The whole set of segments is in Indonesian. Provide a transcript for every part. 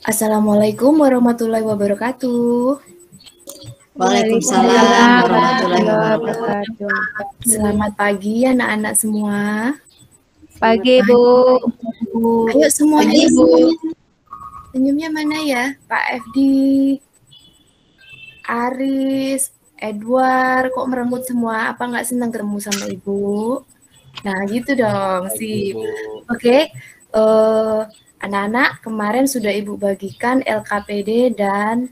Assalamualaikum warahmatullahi wabarakatuh. Waalaikumsalam warahmatullahi wabarakatuh. Selamat pagi anak-anak semua. Pagi, Bu. Ayo semuanya. Pagi, Bu. Senyumnya mana ya? Pak FD, Aris, Edward, kok merenggut semua? Apa nggak senang ketemu sama Ibu? Nah, gitu dong, sip. Oke, anak-anak, kemarin sudah Ibu bagikan LKPD dan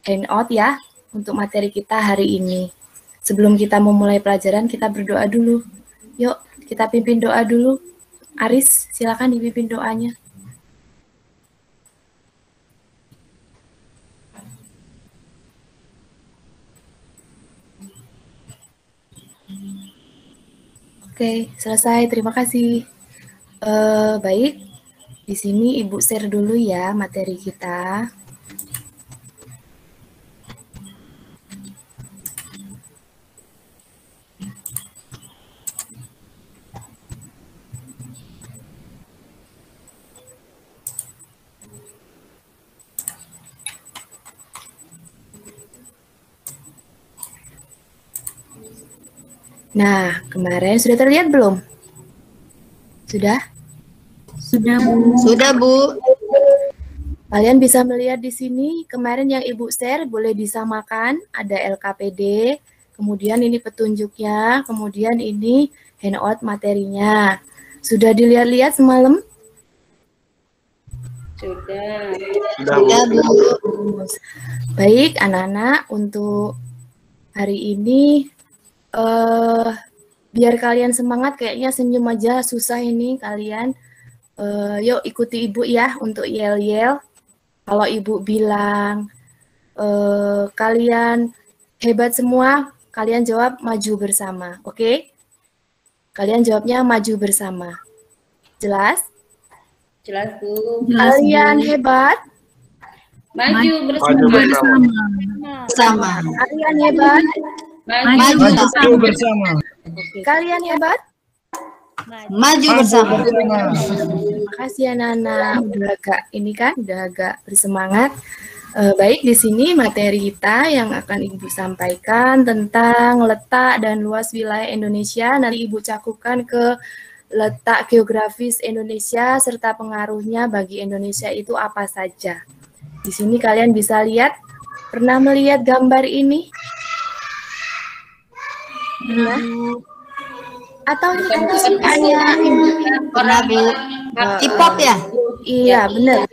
handout ya untuk materi kita hari ini. Sebelum kita memulai pelajaran, kita berdoa dulu. Yuk, kita pimpin doa dulu. Aris, silakan dipimpin doanya. Oke, selesai. Terima kasih. Baik, di sini Ibu share dulu ya materi kita. Nah, kemarin sudah terlihat belum? Sudah? Sudah, Bu. Sudah, Bu. Kalian bisa melihat di sini, kemarin yang Ibu share boleh disamakan, ada LKPD, kemudian ini petunjuknya, kemudian ini handout materinya. Sudah dilihat-lihat semalam? Sudah. Sudah, Bu. Baik, anak-anak, untuk hari ini, biar kalian semangat, kayaknya senyum aja, susah ini kalian. Yuk ikuti Ibu ya untuk yel-yel. Kalau Ibu bilang kalian hebat semua, kalian jawab maju bersama, oke? Kalian jawabnya maju bersama. Jelas? Jelas, Bu. Kalian hebat? Maju bersama. Sama. Kalian hebat? Maju bersama. Kalian hebat? Maju bersama. Terima kasih anak-anak, udah agak bersemangat. Baik, di sini materi kita yang akan Ibu sampaikan tentang letak dan luas wilayah Indonesia. Nanti Ibu cakupkan ke letak geografis Indonesia serta pengaruhnya bagi Indonesia itu apa saja. Di sini kalian bisa lihat, pernah melihat gambar ini? Ya. Atau ini kesukaannya Ibu? Pernah, Bu. K-pop ya? Iya, benar.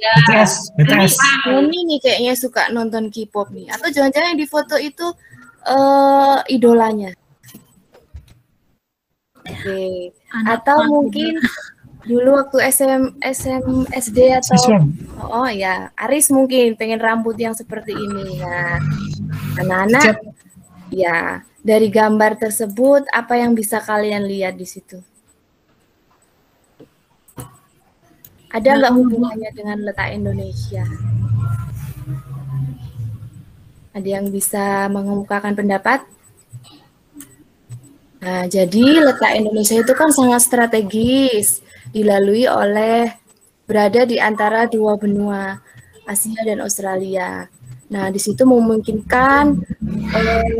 BTS. Ini nih kayaknya suka nonton K-pop nih. Atau jangan-jangan yang di foto itu idolanya. Oke. Atau mungkin dulu waktu SD atau ya, Aris mungkin pengen rambut yang seperti ini. Nah, anak-anak ya, dari gambar tersebut apa yang bisa kalian lihat di situ? Ada nggak hubungannya dengan letak Indonesia? Ada yang bisa mengemukakan pendapat? Nah, jadi letak Indonesia itu kan sangat strategis, dilalui oleh berada di antara dua benua, Asia dan Australia. Nah, di situ memungkinkan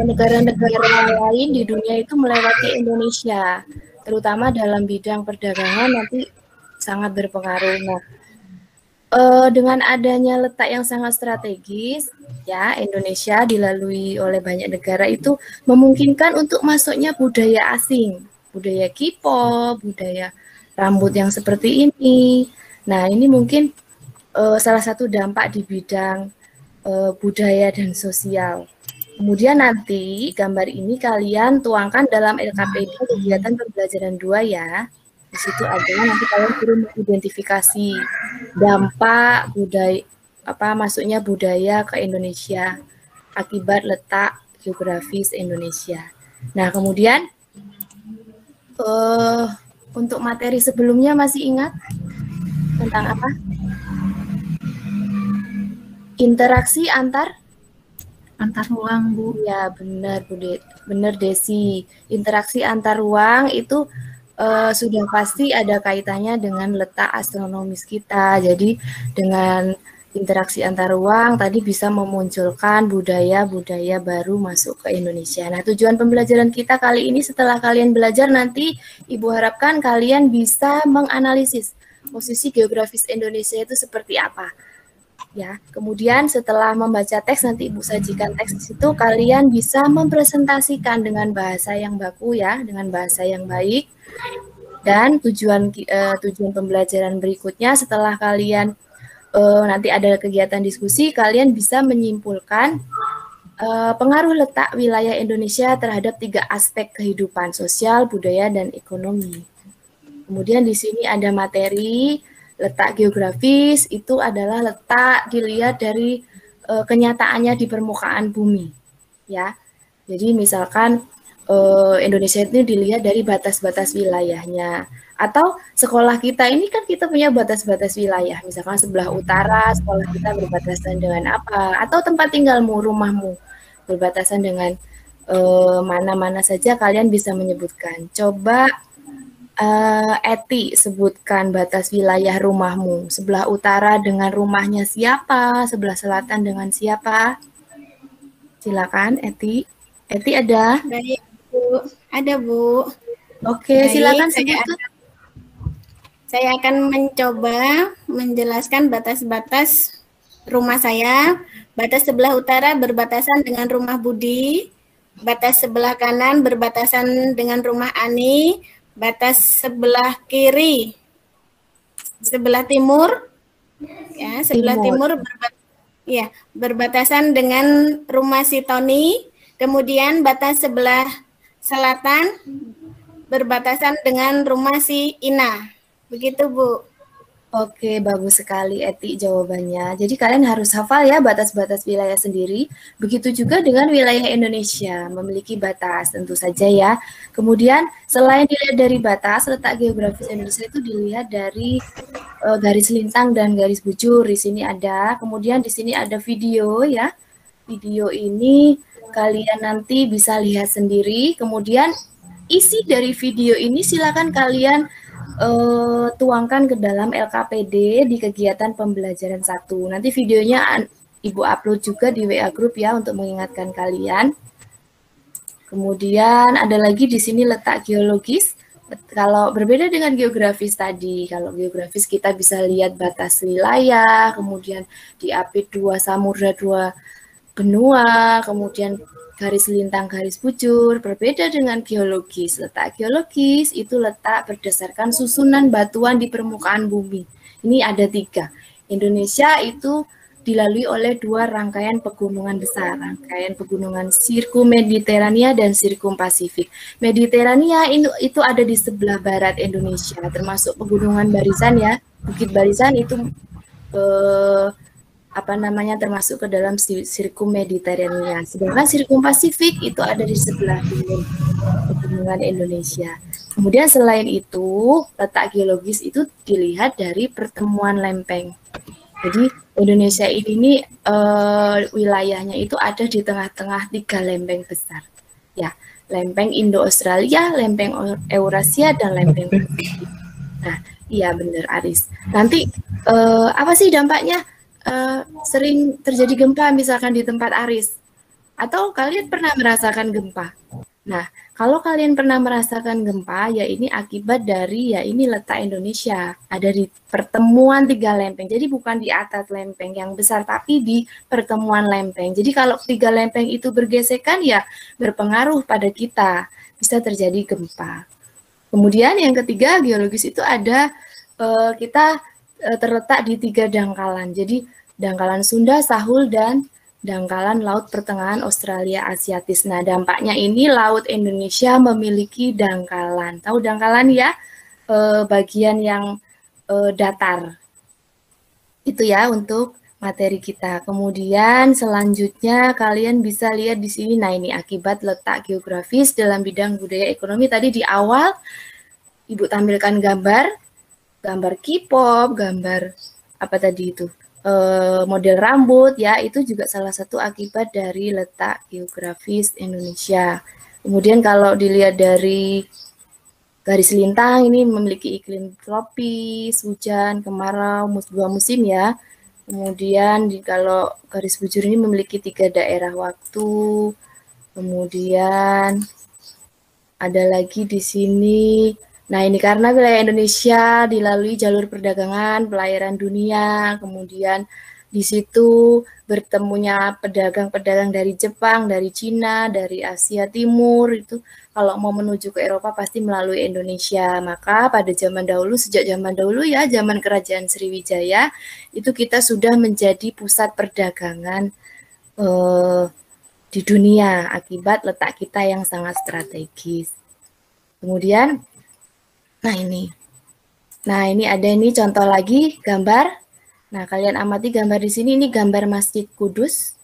negara-negara lain di dunia itu melewati Indonesia, terutama dalam bidang perdagangan nanti sangat berpengaruh. Nah, dengan adanya letak yang sangat strategis, ya Indonesia dilalui oleh banyak negara itu memungkinkan untuk masuknya budaya asing, budaya K-pop, budaya rambut yang seperti ini. Nah, ini mungkin salah satu dampak di bidang budaya dan sosial. Kemudian nanti gambar ini kalian tuangkan dalam LKPD kegiatan pembelajaran 2 ya. Di situ adalah nanti kalian perlu mengidentifikasi dampak budaya masuknya budaya ke Indonesia akibat letak geografis Indonesia. Nah, kemudian untuk materi sebelumnya masih ingat tentang apa? Interaksi antar ruang, Bu. Ya, benar, Bu. Benar, Desi. Interaksi antar ruang itu sudah pasti ada kaitannya dengan letak astronomis kita. Jadi dengan interaksi antar ruang tadi bisa memunculkan budaya-budaya baru masuk ke Indonesia. Nah, tujuan pembelajaran kita kali ini setelah kalian belajar nanti Ibu harapkan kalian bisa menganalisis posisi geografis Indonesia itu seperti apa. Ya, kemudian setelah membaca teks nanti Ibu sajikan teks di situ kalian bisa mempresentasikan dengan bahasa yang baku ya, dengan bahasa yang baik. Dan tujuan pembelajaran berikutnya setelah kalian nanti ada kegiatan diskusi, kalian bisa menyimpulkan pengaruh letak wilayah Indonesia terhadap 3 aspek kehidupan sosial, budaya, dan ekonomi. Kemudian di sini ada materi letak geografis, itu adalah letak dilihat dari kenyataannya di permukaan bumi, ya. Jadi misalkan Indonesia itu dilihat dari batas-batas wilayahnya. Atau sekolah kita ini kan kita punya batas-batas wilayah, misalkan sebelah utara sekolah kita berbatasan dengan apa, atau tempat tinggalmu, rumahmu berbatasan dengan mana-mana saja kalian bisa menyebutkan. Coba Eti sebutkan batas wilayah rumahmu, sebelah utara dengan rumahnya siapa, sebelah selatan dengan siapa? Silakan Eti. Eti ada? Baik, Bu. Ada, Bu. Oke, Baik, silakan sebutkan. Saya akan mencoba menjelaskan batas-batas rumah saya. Batas sebelah utara berbatasan dengan rumah Budi, batas sebelah kanan berbatasan dengan rumah Ani, batas sebelah kiri, sebelah timur, ya sebelah timur berbatasan dengan rumah si Tony, kemudian batas sebelah selatan berbatasan dengan rumah si Ina. Begitu, Bu. Oke, bagus sekali Eti jawabannya. Jadi kalian harus hafal ya batas-batas wilayah sendiri. Begitu juga dengan wilayah Indonesia, memiliki batas tentu saja ya. Kemudian selain dilihat dari batas, letak geografis Indonesia itu dilihat dari garis lintang dan garis bujur. Di sini ada, kemudian di sini ada video ya. Video ini kalian nanti bisa lihat sendiri. Kemudian isi dari video ini silakan kalian tuangkan ke dalam LKPD di kegiatan pembelajaran 1. Nanti videonya Ibu upload juga di WA Group ya untuk mengingatkan kalian. Kemudian ada lagi di sini letak geologis. Kalau berbeda dengan geografis tadi, kalau geografis kita bisa lihat batas wilayah, kemudian diapit 2 samudra, 2 benua, kemudian garis lintang, garis bujur. Berbeda dengan geologis. Letak geologis itu letak berdasarkan susunan batuan di permukaan bumi. Ini ada 3. Indonesia itu dilalui oleh 2 rangkaian pegunungan besar, rangkaian pegunungan Sirkumediterania dan Sirkumpasifik. Mediterania itu ada di sebelah barat Indonesia, termasuk pegunungan Barisan ya. Bukit Barisan itu termasuk ke dalam Sirkumediterania. Sedangkan Sirkumpasifik itu ada di sebelah timur pegunungan Indonesia. Kemudian selain itu, letak geologis itu dilihat dari pertemuan lempeng. Jadi Indonesia ini wilayahnya itu ada di tengah-tengah 3 lempeng besar. Ya, lempeng Indo-Australia, lempeng Eurasia, dan lempeng Pasifik. Nah, iya benar Aris. Nanti apa sih dampaknya? Sering terjadi gempa misalkan di tempat Aris, atau kalian pernah merasakan gempa. Nah, kalau kalian pernah merasakan gempa, ya ini akibat dari ya ini letak Indonesia ada di pertemuan 3 lempeng. Jadi bukan di atas lempeng yang besar, tapi di pertemuan lempeng. Jadi kalau 3 lempeng itu bergesekan ya berpengaruh pada kita, bisa terjadi gempa. Kemudian yang ketiga geologis itu ada kita terletak di 3 dangkalan. Jadi dangkalan Sunda, Sahul, dan dangkalan Laut Pertengahan Australia Asiatis. Nah, dampaknya ini Laut Indonesia memiliki dangkalan. Tahu dangkalan ya? Bagian yang datar. Itu ya untuk materi kita. Kemudian selanjutnya kalian bisa lihat di sini. Nah, ini akibat letak geografis dalam bidang budaya ekonomi. Tadi di awal Ibu tampilkan gambar K-pop, gambar apa tadi itu, model rambut ya, itu juga salah satu akibat dari letak geografis Indonesia. Kemudian kalau dilihat dari garis lintang ini memiliki iklim tropis, hujan, kemarau, 2 musim ya. Kemudian kalau garis bujur ini memiliki 3 daerah waktu. Kemudian ada lagi di sini. Nah, ini karena wilayah Indonesia dilalui jalur perdagangan, pelayaran dunia, kemudian di situ bertemunya pedagang-pedagang dari Jepang, dari Cina, dari Asia Timur, itu kalau mau menuju ke Eropa pasti melalui Indonesia. Maka pada zaman dahulu, sejak zaman dahulu ya, zaman Kerajaan Sriwijaya, itu kita sudah menjadi pusat perdagangan di dunia akibat letak kita yang sangat strategis. Kemudian, nah ini ada ini contoh lagi gambar. Nah, kalian amati gambar di sini, ini gambar Masjid Kudus.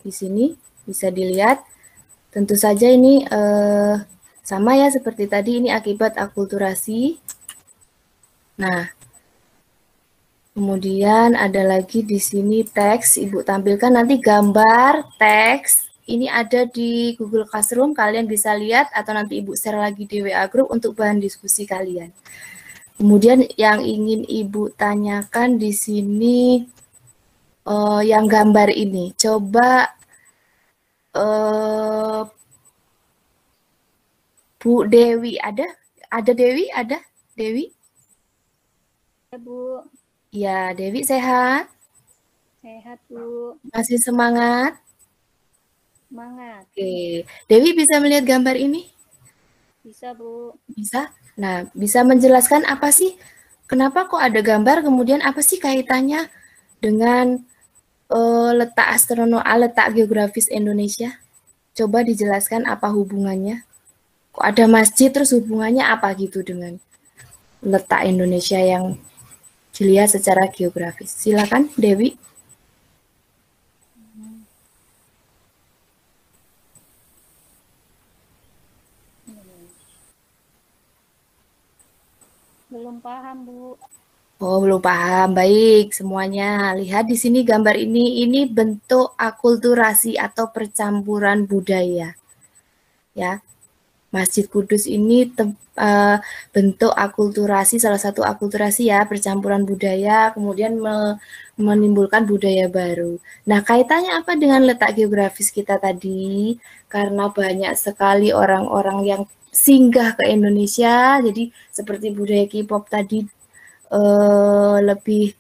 Di sini bisa dilihat. Tentu saja ini sama ya seperti tadi, ini akibat akulturasi. Nah, kemudian ada lagi di sini teks. Ibu tampilkan nanti gambar, teks. Ini ada di Google Classroom, kalian bisa lihat atau nanti Ibu share lagi di WA Group untuk bahan diskusi kalian. Kemudian yang ingin Ibu tanyakan di sini, yang gambar ini, coba Bu Dewi, ada Dewi? Ada Dewi? Ya, Bu. Ya, Dewi sehat? Sehat, Bu. Masih semangat? Semangat. Oke, Dewi bisa melihat gambar ini? Bisa, Bu. Bisa? Nah, bisa menjelaskan apa sih? Kenapa kok ada gambar, kemudian apa sih kaitannya dengan letak geografis Indonesia? Coba dijelaskan apa hubungannya? Kok ada masjid, terus hubungannya apa gitu dengan letak Indonesia yang dilihat secara geografis? Silakan, Dewi. Belum paham, Bu. Oh, belum paham. Baik, semuanya. Lihat di sini gambar ini bentuk akulturasi atau percampuran budaya. Ya. Masjid Kudus ini bentuk akulturasi, salah satu akulturasi ya, percampuran budaya, kemudian menimbulkan budaya baru. Nah, kaitannya apa dengan letak geografis kita tadi? Karena banyak sekali orang-orang yang singgah ke Indonesia, jadi seperti budaya K-pop tadi lebih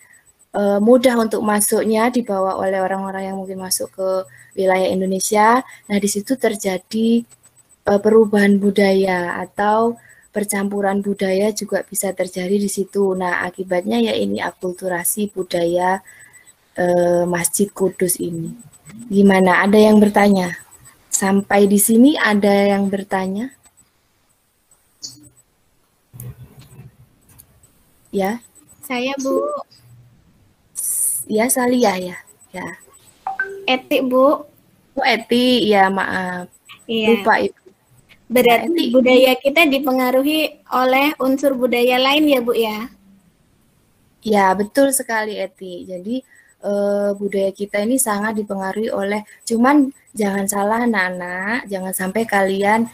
mudah untuk masuknya, dibawa oleh orang-orang yang mungkin masuk ke wilayah Indonesia. Nah, di situ terjadi perubahan budaya atau percampuran budaya juga bisa terjadi di situ. Nah, akibatnya ya ini akulturasi budaya Masjid Kudus ini. Gimana? Ada yang bertanya? Sampai di sini ada yang bertanya? Ya. Saya, Bu. Ya, Salia ya. Ya. Etik, Bu. Oh, Eti, ya maaf. Iya. Lupa Ibu. Berarti budaya kita dipengaruhi oleh unsur budaya lain ya, Bu ya? Ya, betul sekali Eti. Jadi budaya kita ini sangat dipengaruhi oleh, cuman jangan salah anak-anak, jangan sampai kalian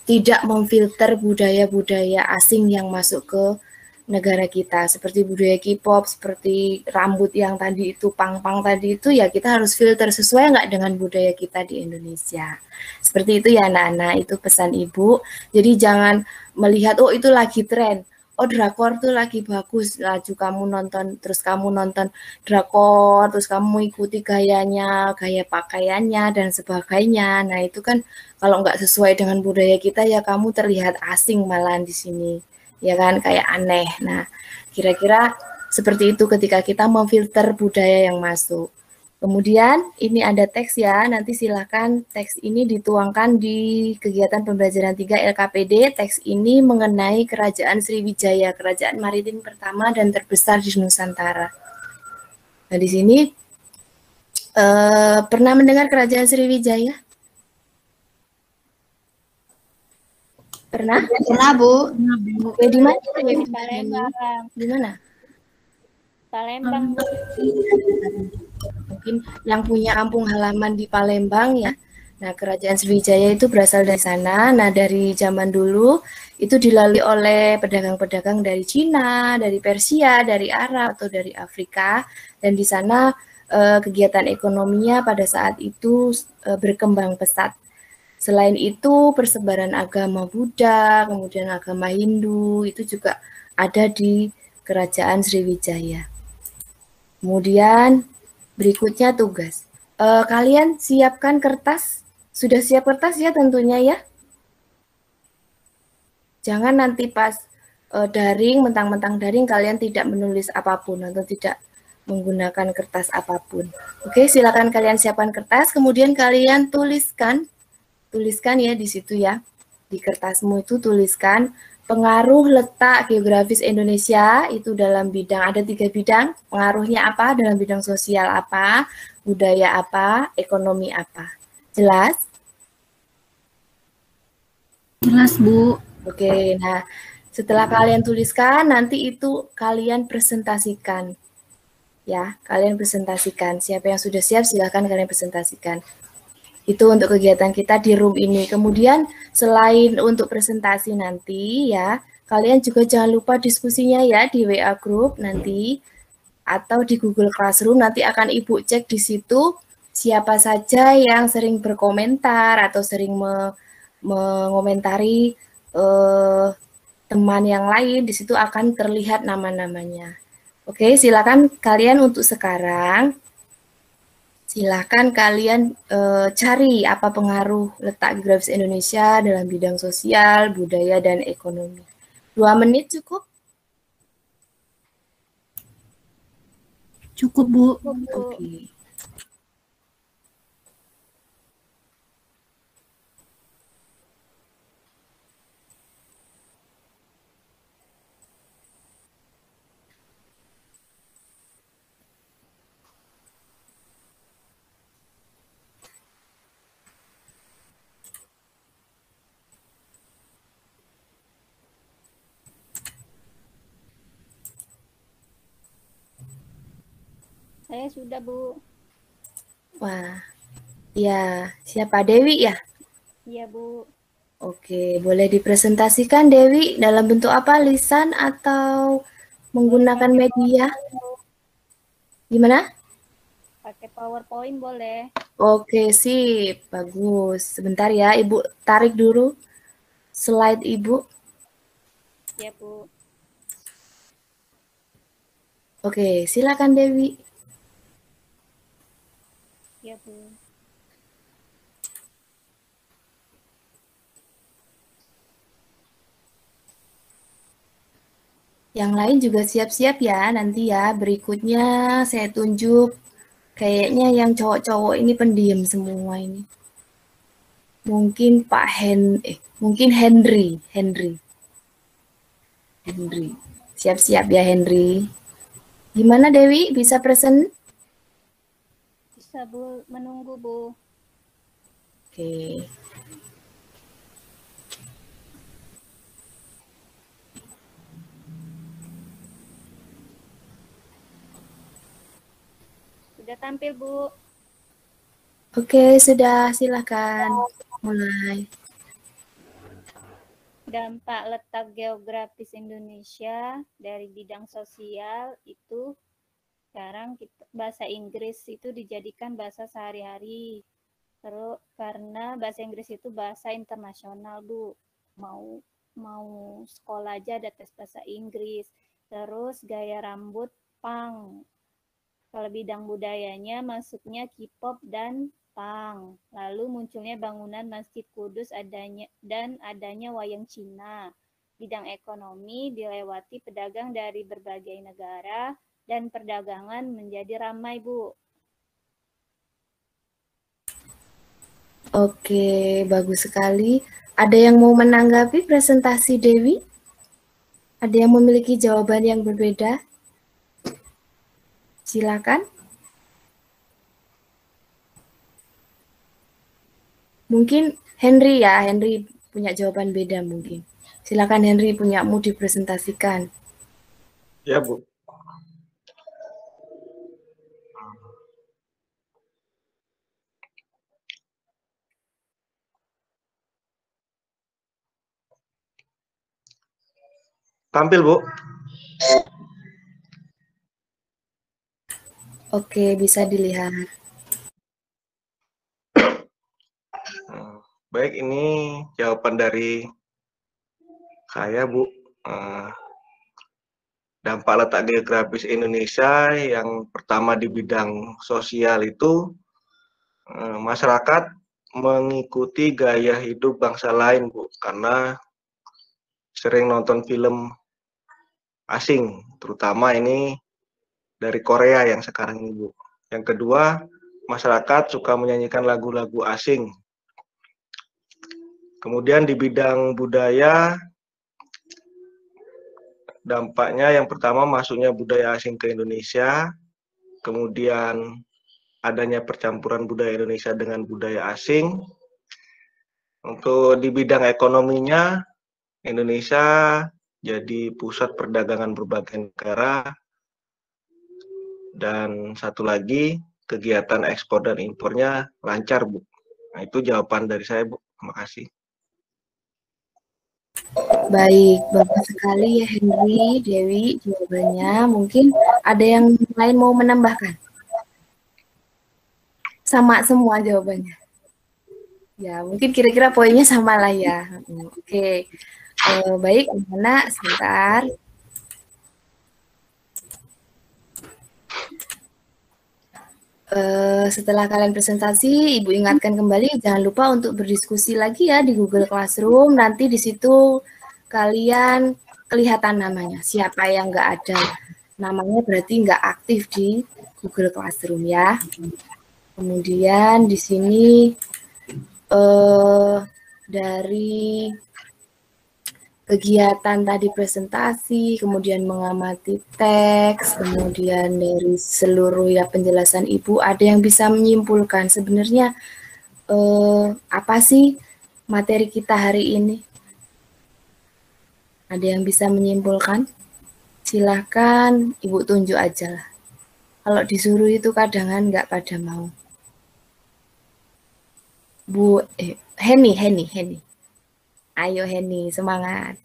tidak memfilter budaya-budaya asing yang masuk ke negara kita, seperti budaya K-pop, seperti rambut yang tadi itu, pang-pang tadi itu, ya kita harus filter sesuai nggak dengan budaya kita di Indonesia. Seperti itu ya anak-anak, itu pesan Ibu. Jadi jangan melihat, oh itu lagi tren, oh drakor tuh lagi bagus, laju kamu nonton, terus kamu nonton drakor, terus kamu ikuti gayanya, gaya pakaiannya, dan sebagainya. Nah itu kan kalau nggak sesuai dengan budaya kita, ya kamu terlihat asing malahan di sini. Ya kan, kayak aneh. Nah, kira-kira seperti itu ketika kita memfilter budaya yang masuk. Kemudian ini ada teks ya, nanti silakan teks ini dituangkan di kegiatan pembelajaran 3 LKPD. Teks ini mengenai Kerajaan Sriwijaya, kerajaan maritim pertama dan terbesar di Nusantara. Nah, di sini pernah mendengar Kerajaan Sriwijaya? Pernah? Pernah, Bu. Oke, di mana? Di Palembang. Di mana? Palembang, Bu. Mungkin yang punya kampung halaman di Palembang ya. Nah, kerajaan Sriwijaya itu berasal dari sana. Nah, dari zaman dulu itu dilalui oleh pedagang-pedagang dari Cina, dari Persia, dari Arab atau dari Afrika. Dan di sana kegiatan ekonominya pada saat itu berkembang pesat. Selain itu, persebaran agama Buddha, kemudian agama Hindu itu juga ada di kerajaan Sriwijaya. Kemudian berikutnya tugas. Kalian siapkan kertas. Sudah siap kertas ya tentunya ya. Jangan nanti pas daring, mentang-mentang daring kalian tidak menulis apapun atau tidak menggunakan kertas apapun. Oke, silakan kalian siapkan kertas, kemudian kalian tuliskan ya di situ ya. Di kertasmu itu tuliskan pengaruh letak geografis Indonesia itu dalam bidang, ada 3 bidang, pengaruhnya apa, dalam bidang sosial apa, budaya apa, ekonomi apa. Jelas? Jelas, Bu. Oke, nah setelah kalian tuliskan, nanti itu kalian presentasikan. Ya, kalian presentasikan. Siapa yang sudah siap, silakan kalian presentasikan. Itu untuk kegiatan kita di room ini. Kemudian selain untuk presentasi nanti ya, kalian juga jangan lupa diskusinya ya di WA group nanti atau di Google Classroom. Nanti akan Ibu cek di situ siapa saja yang sering berkomentar atau sering mengomentari teman yang lain. Di situ akan terlihat nama-namanya. Oke, silakan kalian untuk sekarang. Silahkan kalian cari apa pengaruh letak geografis Indonesia dalam bidang sosial, budaya, dan ekonomi. 2 menit cukup? Cukup, Bu. Oke. Saya sudah, Bu. Wah, ya siapa Dewi ya? Iya, Bu. Oke, boleh dipresentasikan Dewi dalam bentuk apa? Lisan atau menggunakan media? Gimana? Pakai PowerPoint boleh. Oke, sip. Bagus. Sebentar ya, Ibu tarik dulu slide Ibu. Iya, Bu. Oke, silakan Dewi. Iya, Bu. Yang lain juga siap-siap ya nanti ya. Berikutnya saya tunjuk kayaknya yang cowok-cowok ini pendiam semua ini. Mungkin mungkin Henry. Siap-siap ya Henry. Gimana Dewi? Bisa present? Bisa, Bu. Menunggu, Bu. Oke. Sudah tampil, Bu. Oke, sudah. Silakan mulai. Dampak letak geografis Indonesia dari bidang sosial itu sekarang bahasa Inggris itu dijadikan bahasa sehari-hari. Terus karena bahasa Inggris itu bahasa internasional, Bu. Mau sekolah aja ada tes bahasa Inggris. Terus gaya rambut punk. Kalau bidang budayanya masuknya K-pop dan punk. Lalu munculnya bangunan Masjid Kudus adanya wayang Cina. Bidang ekonomi dilewati pedagang dari berbagai negara dan perdagangan menjadi ramai, Bu. Oke, bagus sekali. Ada yang mau menanggapi presentasi Dewi? Ada yang memiliki jawaban yang berbeda? Silakan. Mungkin Henry ya, Henry punya jawaban beda mungkin. Silakan Henry, punyamu dipresentasikan. Ya, Bu. Tampil, Bu. Oke, bisa dilihat. Baik, ini jawaban dari saya, Bu. Dampak letak geografis Indonesia yang pertama di bidang sosial itu masyarakat mengikuti gaya hidup bangsa lain, Bu, karena sering nonton film asing, terutama ini dari Korea yang sekarang ini, Bu. Yang kedua, masyarakat suka menyanyikan lagu-lagu asing. Kemudian di bidang budaya, dampaknya yang pertama masuknya budaya asing ke Indonesia, kemudian adanya percampuran budaya Indonesia dengan budaya asing. Untuk di bidang ekonominya, Indonesia jadi pusat perdagangan berbagai negara, dan satu lagi kegiatan ekspor dan impornya lancar, Bu. Nah, itu jawaban dari saya, Bu. Terima kasih. Baik, bagus sekali ya Henry, Dewi jawabannya. Mungkin ada yang lain mau menambahkan? Sama semua jawabannya. Ya, mungkin kira-kira poinnya sama lah ya. Oke, baik, gimana? Sebentar. Setelah kalian presentasi, Ibu ingatkan kembali, jangan lupa untuk berdiskusi lagi ya di Google Classroom. Nanti di situ kalian kelihatan namanya. Siapa yang nggak ada namanya berarti nggak aktif di Google Classroom ya. Kemudian di sini dari kegiatan tadi presentasi, kemudian mengamati teks, kemudian dari seluruh ya penjelasan Ibu, ada yang bisa menyimpulkan sebenarnya apa sih materi kita hari ini? Ada yang bisa menyimpulkan? Silahkan Ibu tunjuk aja lah. Kalau disuruh itu kadang nggak pada mau. Bu, Heni. Ayo Heni, semangat.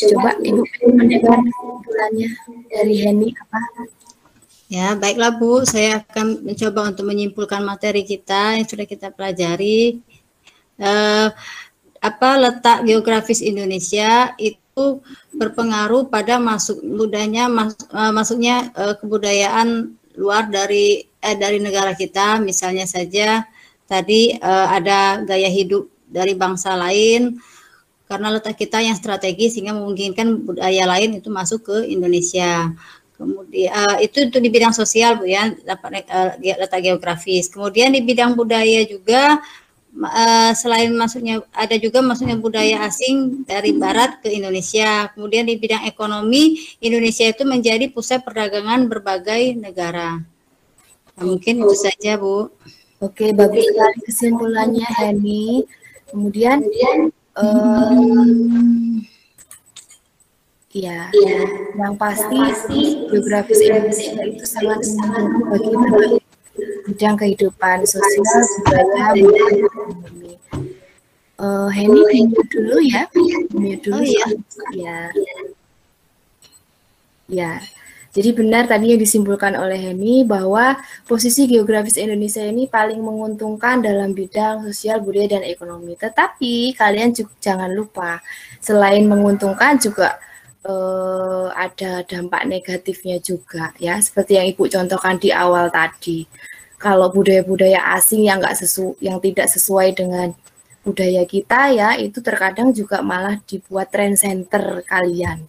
Coba Ibu mendengar kesimpulannya dari Heni apa? Ya, baiklah Bu, saya akan mencoba untuk menyimpulkan materi kita yang sudah kita pelajari. Letak geografis Indonesia itu berpengaruh pada masuknya kebudayaan luar dari negara kita. Misalnya saja tadi ada gaya hidup dari bangsa lain karena letak kita yang strategis sehingga memungkinkan budaya lain itu masuk ke Indonesia. Kemudian itu di bidang sosial Bu ya, letak geografis. Kemudian di bidang budaya juga selain masuknya budaya asing dari barat ke Indonesia. Kemudian di bidang ekonomi, Indonesia itu menjadi pusat perdagangan berbagai negara. Nah, mungkin itu saja Bu. Oke, bagus sekali kesimpulannya Heni. Kemudian ya, yang pasti geografis Indonesia itu sangat menentukan bagi berbagai bidang kehidupan sosial, budaya, maupun ekonomi. Heni, mute dulu ya. Mute dulu. Oh, ya. Ya. Jadi benar tadi yang disimpulkan oleh Heni bahwa posisi geografis Indonesia ini paling menguntungkan dalam bidang sosial, budaya, dan ekonomi. Tetapi kalian juga jangan lupa, selain menguntungkan juga ada dampak negatifnya juga ya, seperti yang Ibu contohkan di awal tadi. Kalau budaya-budaya asing yang tidak sesuai dengan budaya kita ya, itu terkadang juga malah dibuat trend center kalian.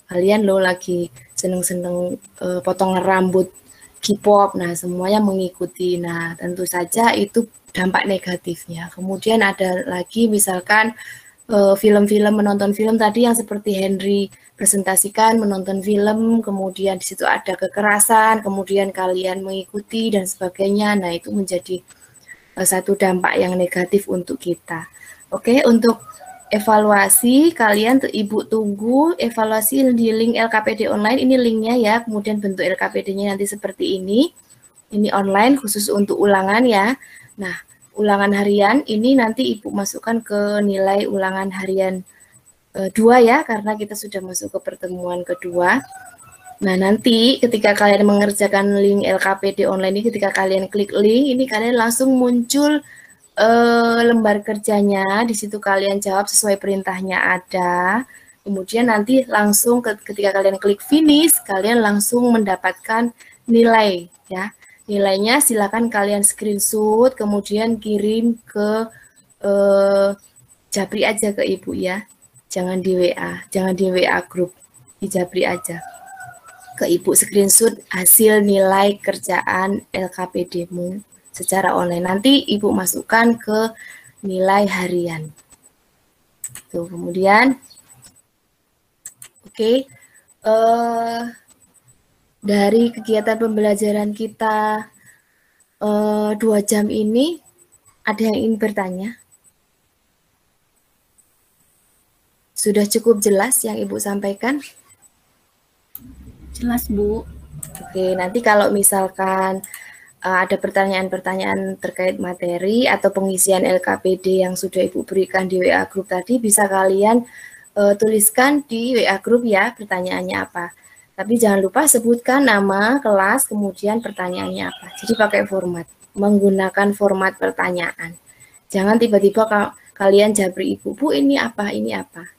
Kalian loh lagi seneng-seneng potong rambut K-pop, nah semuanya mengikuti. Nah tentu saja itu dampak negatifnya. Kemudian ada lagi misalkan film-film, menonton film tadi yang seperti Henry presentasikan, menonton film, kemudian di situ ada kekerasan, kemudian kalian mengikuti dan sebagainya. Nah itu menjadi satu dampak yang negatif untuk kita. Oke, untuk evaluasi kalian Ibu tunggu evaluasi di link LKPD online, ini linknya ya, kemudian bentuk LKPD-nya nanti seperti ini online khusus untuk ulangan ya. Nah ulangan harian ini nanti Ibu masukkan ke nilai ulangan harian 2 ya, karena kita sudah masuk ke pertemuan kedua. Nah, nanti ketika kalian mengerjakan link LKPD online ini, ketika kalian klik link, ini kalian langsung muncul lembar kerjanya. Di situ kalian jawab sesuai perintahnya ada. Kemudian nanti langsung ketika kalian klik finish, kalian langsung mendapatkan nilai ya. Nilainya silakan kalian screenshot, kemudian kirim ke Japri aja ke Ibu ya. Jangan di WA, jangan di WA grup, di Japri aja. Ke Ibu screenshot hasil nilai kerjaan LKPD-mu secara online. Nanti Ibu masukkan ke nilai harian. Tuh, kemudian oke. Dari kegiatan pembelajaran kita 2 jam ini, ada yang ingin bertanya? Sudah cukup jelas yang Ibu sampaikan? Jelas, Bu. Oke, nanti kalau misalkan ada pertanyaan-pertanyaan terkait materi atau pengisian LKPD yang sudah Ibu berikan di WA Group tadi, bisa kalian tuliskan di WA Group ya, pertanyaannya apa. Tapi jangan lupa sebutkan nama, kelas, kemudian pertanyaannya apa. Jadi pakai format, menggunakan format pertanyaan. Jangan tiba-tiba kalian Japri Ibu, Bu ini apa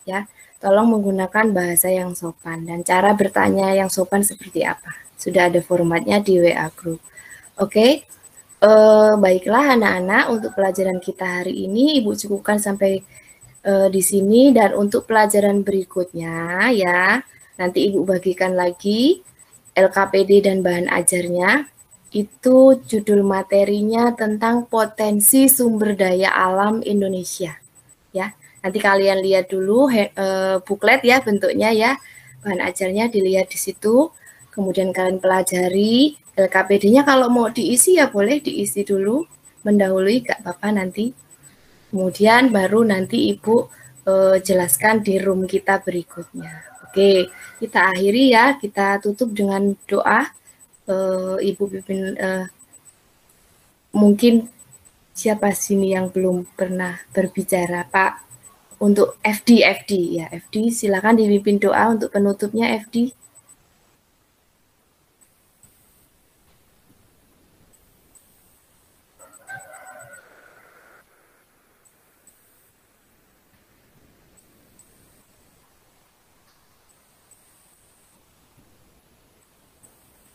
ya. Tolong menggunakan bahasa yang sopan dan cara bertanya yang sopan seperti apa. Sudah ada formatnya di WA Group. Oke, baiklah anak-anak, untuk pelajaran kita hari ini Ibu cukupkan sampai di sini, dan untuk pelajaran berikutnya ya, nanti Ibu bagikan lagi LKPD dan bahan ajarnya. Itu judul materinya tentang potensi sumber daya alam Indonesia ya. Nanti kalian lihat dulu buklet ya bentuknya ya, bahan ajarnya dilihat di situ, kemudian kalian pelajari. LKPD-nya kalau mau diisi ya boleh diisi dulu, mendahului gak apa-apa nanti. Kemudian baru nanti Ibu jelaskan di room kita berikutnya. Oke, kita akhiri ya, kita tutup dengan doa. Ibu pimpin, mungkin siapa sini yang belum pernah berbicara, Pak? Untuk FD ya, FD silakan dipimpin doa untuk penutupnya FD.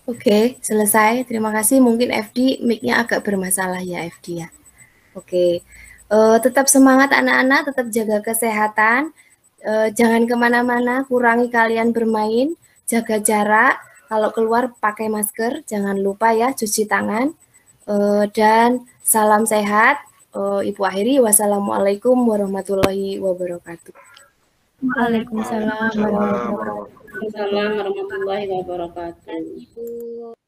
Oke, selesai. Terima kasih. Mungkin FD mic-nya agak bermasalah ya FD ya. Oke, tetap semangat anak-anak, tetap jaga kesehatan. Jangan kemana-mana, kurangi kalian bermain, jaga jarak. Kalau keluar pakai masker, jangan lupa ya cuci tangan. Dan salam sehat. Ibu akhiri, wassalamualaikum warahmatullahi wabarakatuh. Waalaikumsalam warahmatullahi wabarakatuh. Waalaikumsalam warahmatullahi wabarakatuh. Ibu.